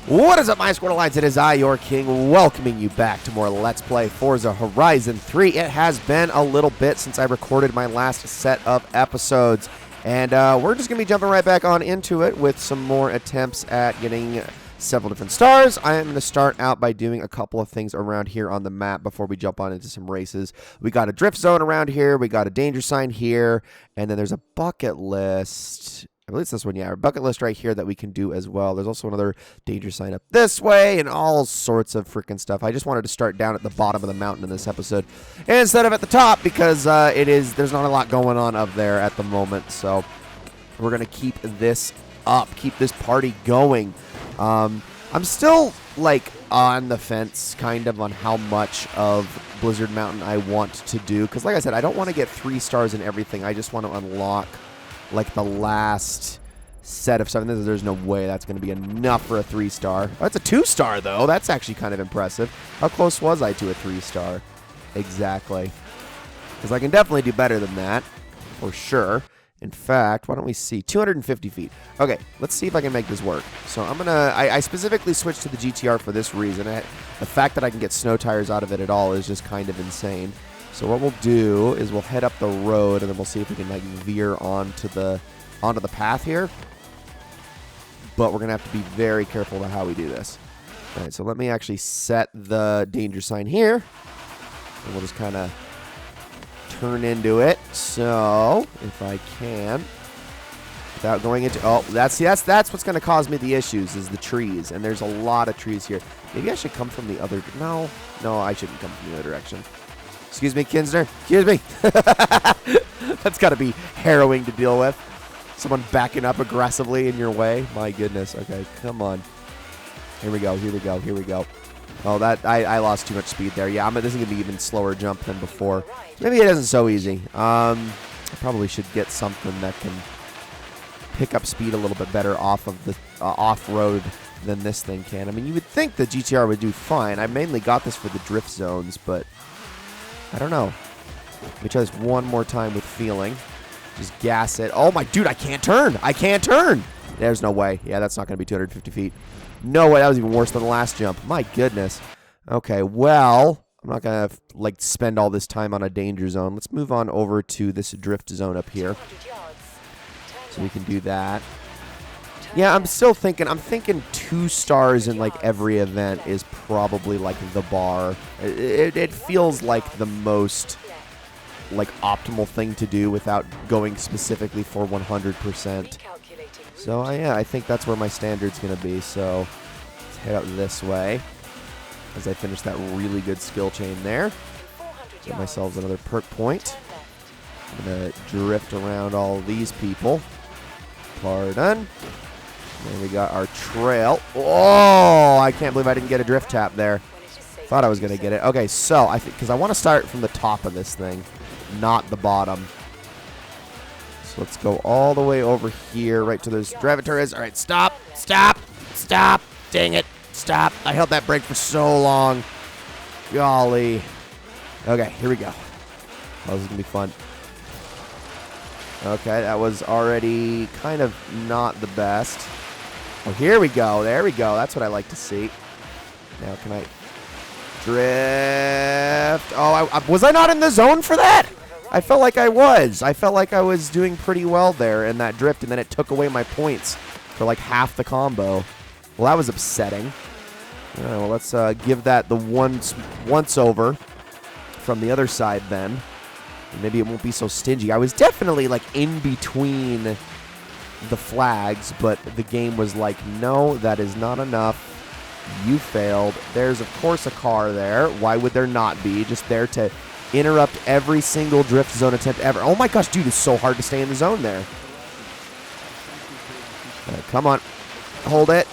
What is up, my Squirtle Lines? It is I, your king, welcoming you back to more Let's Play Forza Horizon 3. It has been a little bit since I recorded my last set of episodes, and we're just going to be jumping right back on into it with some more attempts at getting several different stars. I am going to start out by doing a couple of things around here on the map before we jump on into some races. We got a drift zone around here, we got a danger sign here, and then there's a bucket list. I believe it's this one, yeah. Our bucket list right here that we can do as well. There's also another danger sign up this way and all sorts of freaking stuff. I just wanted to start down at the bottom of the mountain in this episode instead of at the top because there's not a lot going on up there at the moment. So we're going to keep this up, keep this party going. I'm still, like, on the fence kind of on how much of Blizzard Mountain I want to do. Because, like I said, I don't want to get 3 stars in everything. I just want to unlock like the last set of stuff. And there's no way that's going to be enough for a 3-star. Oh, it's a 2-star, though. That's actually kind of impressive. How close was I to a 3-star? Exactly. Because I can definitely do better than that, for sure. In fact, why don't we see? 250 feet. Okay, let's see if I can make this work. So I'm going to... I specifically switched to the GTR for this reason. The fact that I can get snow tires out of it at all is just kind of insane. So what we'll do is we'll head up the road, and then we'll see if we can like veer onto the path here. But we're going to have to be very careful about how we do this. All right, so let me actually set the danger sign here. And we'll just kind of turn into it. So, if I can, without going into... Oh, that's what's going to cause me the issues, is the trees. And there's a lot of trees here. Maybe I should come from the other... No, I shouldn't come from the other direction. Excuse me, Kinsner. Excuse me. That's got to be harrowing to deal with. Someone backing up aggressively in your way. My goodness. Okay, come on. Here we go. Oh, I lost too much speed there. Yeah, this is going to be even slower jump than before. Maybe it isn't so easy. I probably should get something that can pick up speed a little bit better off of the off-road than this thing can. I mean, you would think the GTR would do fine. I mainly got this for the drift zones, but I don't know. Let me try this one more time with feeling. Just gas it. Oh, my dude, I can't turn. There's no way. Yeah, that's not going to be 250 feet. No way. That was even worse than the last jump. My goodness. Okay, well, I'm not going to, like, spend all this time on a danger zone. Let's move on over to this drift zone up here. So we can do that. Yeah, I'm thinking 2 stars in, like, every event is probably, like, the bar. It feels like the most, like, optimal thing to do without going specifically for 100%. So, yeah, I think that's where my standard's going to be. So, let's head out this way as I finish that really good skill chain there. Get myself another perk point. I'm going to drift around all these people. Pardon. And we got our trail. Oh, I can't believe I didn't get a drift tap there. Thought I was going to get it. Okay, so I think because I want to start from the top of this thing, not the bottom. So let's go all the way over here, right to those drivators. All right, stop. Dang it, stop. I held that brake for so long. Golly. Okay, here we go. Oh, this is going to be fun. Okay, that was already kind of not the best. Oh, here we go. There we go. That's what I like to see. Now, can I drift? Oh, was I not in the zone for that? I felt like I was. I felt like I was doing pretty well there in that drift, and then it took away my points for like half the combo. Well, that was upsetting. All right, well, let's give that the once over from the other side then. Maybe it won't be so stingy. I was definitely, like, in between the flags, but the game was like, no, that is not enough. You failed. There's, of course, a car there. Why would there not be? Just there to interrupt every single drift zone attempt ever. Oh, my gosh, dude, it's so hard to stay in the zone there. Come on. Hold it.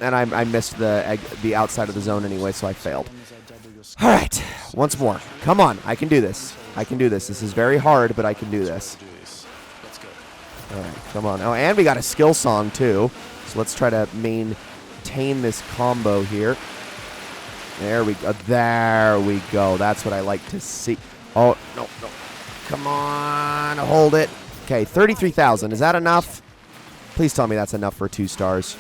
And I missed the outside of the zone anyway, so I failed. All right, once more. Come on, I can do this. This is very hard, but I can do this. All right, come on. Oh, and we got a skill song, too. So let's try to maintain this combo here. There we go. That's what I like to see. Oh, no. Come on, hold it. Okay, 33,000. Is that enough? Please tell me that's enough for 2 stars.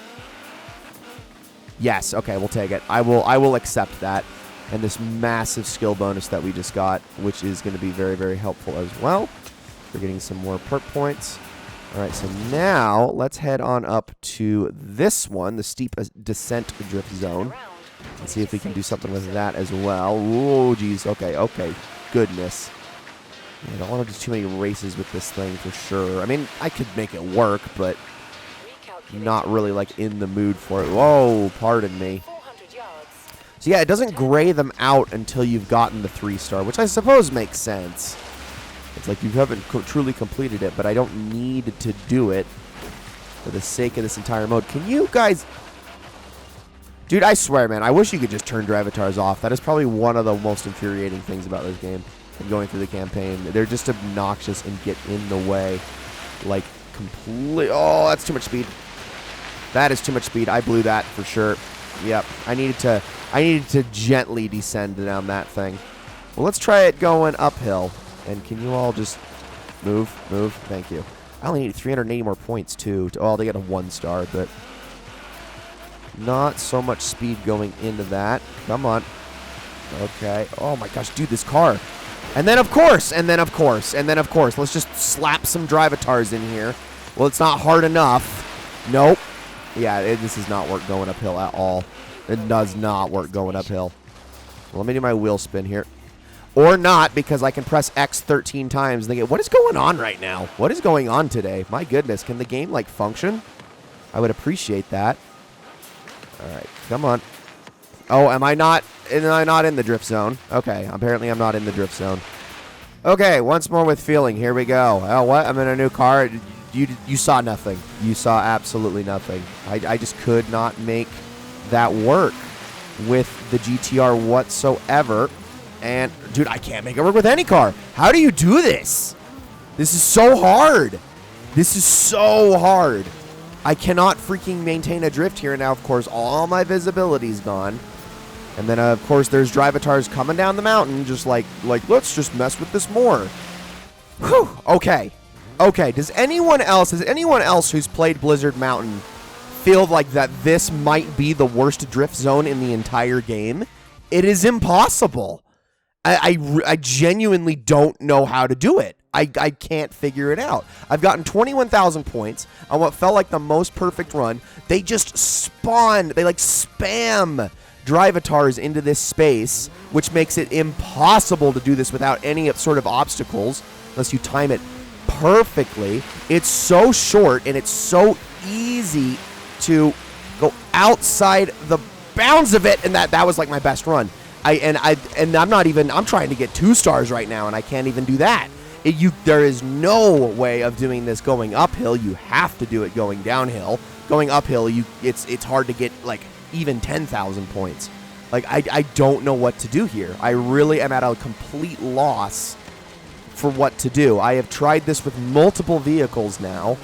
Yes, okay, we'll take it. I will accept that. And this massive skill bonus that we just got, which is going to be very, very helpful as well. We're getting some more perk points. All right, so now let's head on up to this one, the steep descent drift zone. Let's see if we can do something with that as well. Oh, geez. Okay, okay. Goodness. I don't want to do too many races with this thing for sure. I mean, I could make it work, but not really like in the mood for it. Whoa, pardon me. So yeah, it doesn't gray them out until you've gotten the 3-star, which I suppose makes sense. It's like you haven't truly completed it, but I don't need to do it for the sake of this entire mode. Can you guys... Dude, I swear, man, I wish you could just turn drivatars off. That is probably one of the most infuriating things about this game and going through the campaign. They're just obnoxious and get in the way. Like, complete... Oh, that's too much speed. That is too much speed. I blew that for sure. Yep, I needed to gently descend down that thing. Well, let's try it going uphill. And can you all just move? Thank you. I only need 380 more points, too. Oh, they get a 1-star, but not so much speed going into that. Come on. Okay. Oh, my gosh, dude, this car. And then, of course, let's just slap some drivatars in here. Well, it's not hard enough. Nope. Yeah, this does not work going uphill at all. It does not work going uphill. Well, let me do my wheel spin here. Or not, because I can press X 13 times. And what is going on right now? What is going on today? My goodness, can the game, like, function? I would appreciate that. All right, come on. Oh, am I not in the drift zone? Okay, apparently I'm not in the drift zone. Okay, once more with feeling. Here we go. Oh, what? I'm in a new car. You saw nothing. You saw absolutely nothing. I just could not make that work with the GTR whatsoever. And, dude, I can't make it work with any car. How do you do this? This is so hard. This is so hard. I cannot freaking maintain a drift here. Now, of course, all my visibility's gone. And then, of course, there's drivatars coming down the mountain just like let's just mess with this more. Whew. Okay. Okay, has anyone else who's played Blizzard Mountain feel like that this might be the worst drift zone in the entire game? It is impossible. I genuinely don't know how to do it. I can't figure it out. I've gotten 21,000 points on what felt like the most perfect run. They just spawn, they like spam drivatars into this space, which makes it impossible to do this without any sort of obstacles, unless you time it perfectly. It's so short and it's so easy to go outside the bounds of it, and that was like my best run. I'm trying to get 2 stars right now, and I can't even do that. There is no way of doing this going uphill. You have to do it going downhill. Going uphill, it's hard to get like even 10,000 points. Like I don't know what to do here. I really am at a complete loss for what to do. I have tried this with multiple vehicles now.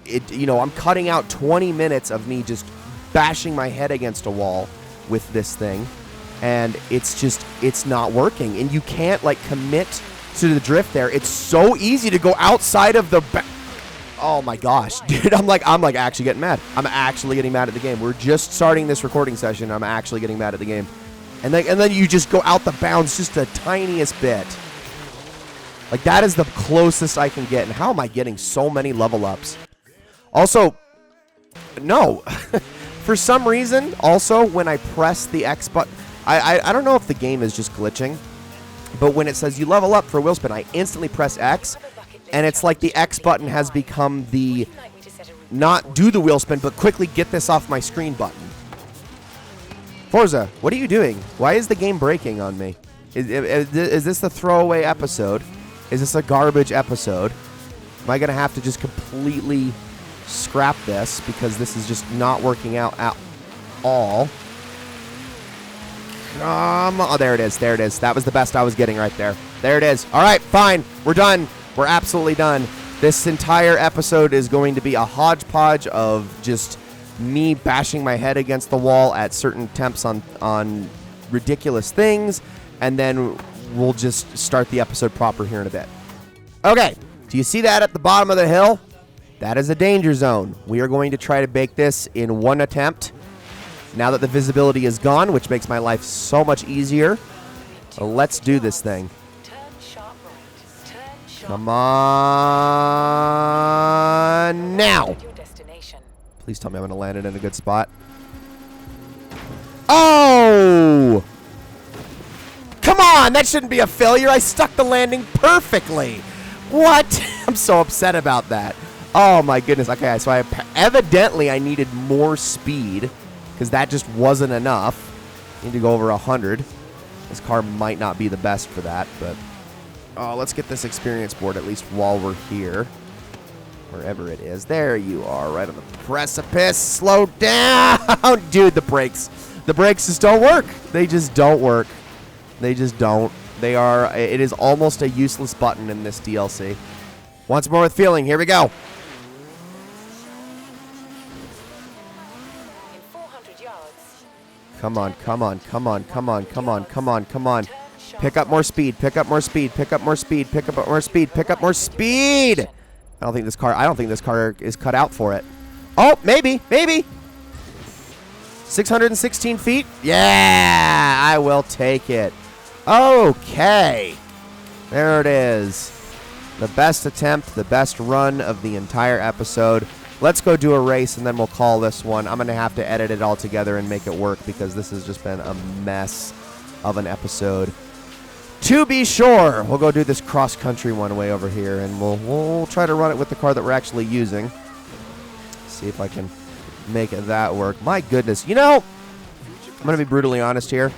I'm cutting out 20 minutes of me just bashing my head against a wall with this thing, and it's not working. And you can't like commit to the drift there. It's so easy to go outside of the oh my gosh, dude, I'm like actually getting mad. I'm actually getting mad at the game. We're just starting this recording session. I'm actually getting mad at the game. And then you just go out the bounds just the tiniest bit. Like, that is the closest I can get. And how am I getting so many level ups? Also, no. For some reason, also, when I press the X button, I don't know if the game is just glitching, but when it says you level up for wheel spin, I instantly press X, and it's like the X button has become the not do the wheel spin, but quickly get this off my screen button. Forza, what are you doing? Why is the game breaking on me? Is this a throwaway episode? Is this a garbage episode? Am I going to have to just completely scrap this because this is just not working out at all? Come on. Oh, there it is. There it is. That was the best I was getting right there. There it is. All right, fine. We're done. We're absolutely done. This entire episode is going to be a hodgepodge of just me bashing my head against the wall at certain temps on ridiculous things, and then we'll just start the episode proper here in a bit. Okay, do you see that at the bottom of the hill? That is a danger zone. We are going to try to bake this in one attempt. Now that the visibility is gone, which makes my life so much easier, let's do this thing. Come on now. Please tell me I'm going to land it in a good spot. Oh! Come on, that shouldn't be a failure. I stuck the landing perfectly. What? I'm so upset about that. Oh my goodness. Okay, so evidently I needed more speed because that just wasn't enough. I need to go over 100. This car might not be the best for that, but let's get this experience board at least while we're here. Wherever it is. There you are, right on the precipice. Slow down. Dude, the brakes. The brakes just don't work. They just don't work. They just don't. It is almost a useless button in this DLC. Once more with feeling. Here we go. In 400 yards. Come on, come on, come on, come on, come on, come on, come on. Pick up more speed. Pick up more speed. Pick up more speed. Pick up more speed. Pick up more speed. I don't think this car is cut out for it. Oh, maybe. 616 feet. Yeah, I will take it. Okay. There it is. The best attempt, the best run of the entire episode. Let's go do a race, and then we'll call this one. I'm going to have to edit it all together and make it work because this has just been a mess of an episode. To be sure, we'll go do this cross-country one way over here, and we'll try to run it with the car that we're actually using. See if I can make that work. My goodness. You know, I'm going to be brutally honest here.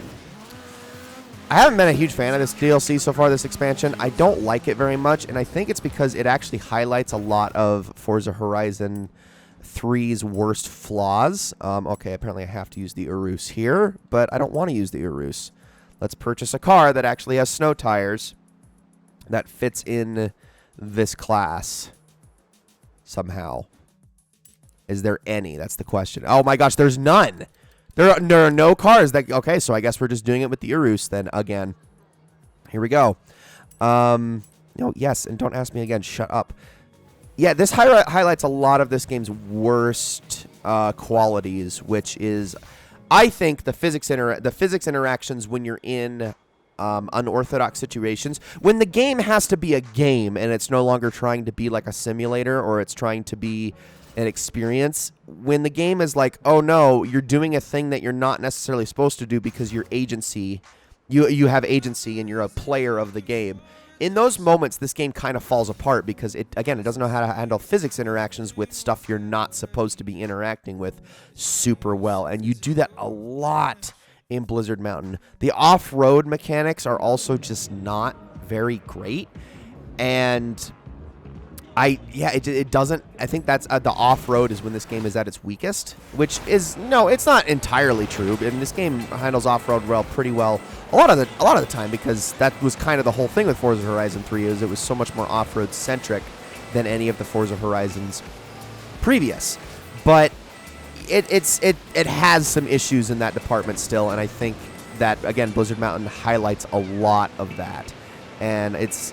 I haven't been a huge fan of this DLC so far, this expansion. I don't like it very much, and I think it's because it actually highlights a lot of Forza Horizon 3's worst flaws. Okay, apparently I have to use the Urus here, but I don't want to use the Urus. Let's purchase a car that actually has snow tires that fits in this class somehow. Is there any? That's the question. Oh my gosh, there's none. There are no cars that... Okay, so I guess we're just doing it with the Urus then again. Here we go. No, yes, and don't ask me again. Shut up. Yeah, this highlights a lot of this game's worst qualities, which is... I think the physics interactions when you're in unorthodox situations, when the game has to be a game and it's no longer trying to be like a simulator or it's trying to be an experience, when the game is like, oh no, you're doing a thing that you're not necessarily supposed to do because you're agency, you have agency and you're a player of the game. In those moments, this game kind of falls apart because, it doesn't know how to handle physics interactions with stuff you're not supposed to be interacting with super well. And you do that a lot in Blizzard Mountain. The off-road mechanics are also just not very great. And it doesn't... I think that's... the off-road is when this game is at its weakest, which is... No, it's not entirely true. And this game handles off-road pretty well a lot of the time, because that was kind of the whole thing with Forza Horizon 3, is it was so much more off-road centric than any of the Forza Horizons previous. But it has some issues in that department still, and I think that, again, Blizzard Mountain highlights a lot of that. And it's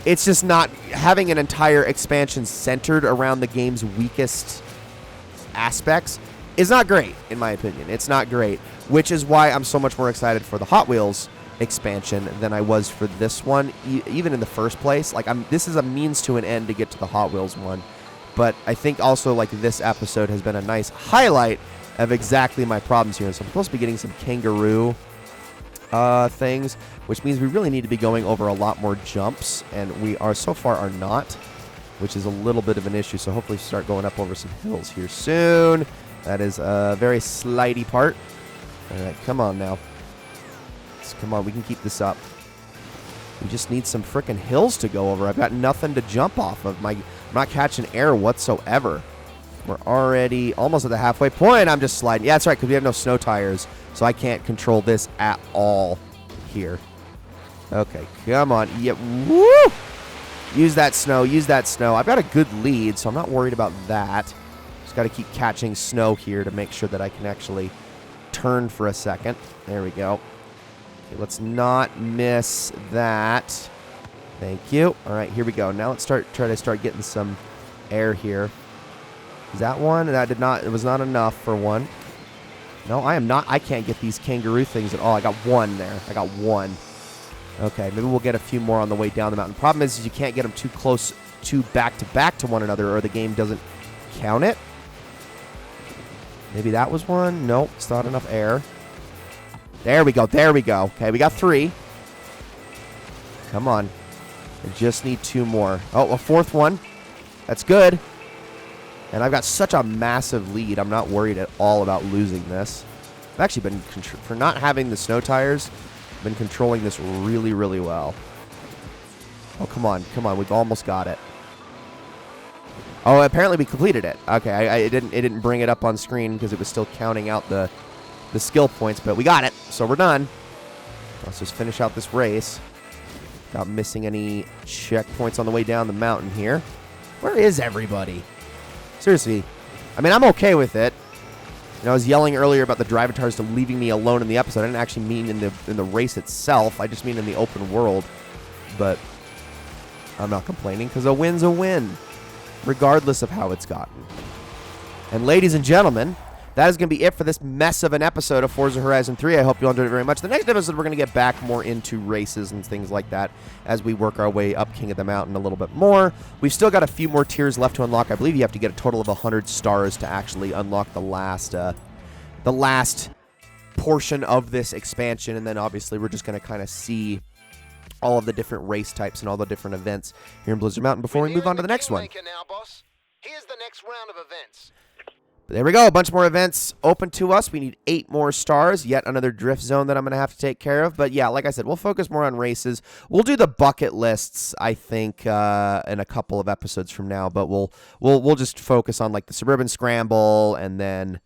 just not... Having an entire expansion centered around the game's weakest aspects is not great, in my opinion. It's not great, which is why I'm so much more excited for the Hot Wheels expansion than I was for this one, even in the first place. Like, this is a means to an end to get to the Hot Wheels one, but I think also, like, this episode has been a nice highlight of exactly my problems here. So I'm supposed to be getting some kangaroo things, which means we really need to be going over a lot more jumps, and we so far are not, which is a little bit of an issue. So hopefully start going up over some hills here soon. That is a very slidey part. All right, come on now. Come on, we can keep this up. We just need some frickin' hills to go over. I've got nothing to jump off of. I'm not catching air whatsoever. We're already almost at the halfway point. I'm just sliding. Yeah, that's right, because we have no snow tires, so I can't control this at all here. Okay, come on. Yeah, woo! Use that snow. Use that snow. I've got a good lead, so I'm not worried about that. Just got to keep catching snow here to make sure that I can actually turn for a second. There we go. Okay, let's not miss that. Thank you. All right, here we go. Now let's try to start getting some air here. Is that one? That did not. It was not enough for one. No, I am not. I can't get these kangaroo things at all. I got one there. I got one. Okay, maybe we'll get a few more on the way down the mountain. Problem is you can't get them too close to back to one another or the game doesn't count it. Maybe that was one. Nope, it's not enough air. There we go. There we go. Okay, we got 3. Come on. I just need 2 more. Oh, a 4th one. That's good. And I've got such a massive lead. I'm not worried at all about losing this. I've actually been, for not having the snow tires, I've been controlling this really, really well. Oh, come on. Come on. We've almost got it. Oh, apparently we completed it. Okay, it didn't bring it up on screen because it was still counting out the skill points, but we got it. So we're done. Let's just finish out this race without missing any checkpoints on the way down the mountain here. Where is everybody? Seriously, I mean, I'm okay with it. You know, I was yelling earlier about the drivatars to leaving me alone in the episode. I didn't actually mean in the race itself. I just mean in the open world. But I'm not complaining because a win's a win, regardless of how it's gotten. And ladies and gentlemen, that is going to be it for this mess of an episode of Forza Horizon 3. I hope you all enjoyed it very much. The next episode, we're going to get back more into races and things like that as we work our way up King of the Mountain a little bit more. We've still got a few more tiers left to unlock. I believe you have to get a total of 100 stars to actually unlock the last portion of this expansion. And then obviously we're just going to kind of see all of the different race types and all the different events here in Blizzard Mountain before we move on to the next one. Now, boss. Here's the next round of events. But there we go. A bunch more events open to us. We need 8 more stars. Yet another drift zone that I'm going to have to take care of. But yeah, like I said, we'll focus more on races. We'll do the bucket lists, I think, in a couple of episodes from now. But we'll just focus on like the Suburban Scramble and then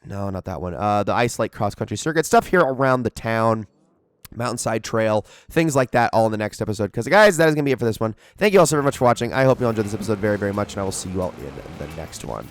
no, not that one. The Ice Lake Cross Country Circuit stuff here around the town. Mountainside Trail, things like that, all in the next episode. Because, guys, that is going to be it for this one. Thank you all so very much for watching. I hope you all enjoyed this episode very, very much, and I will see you all in the next one.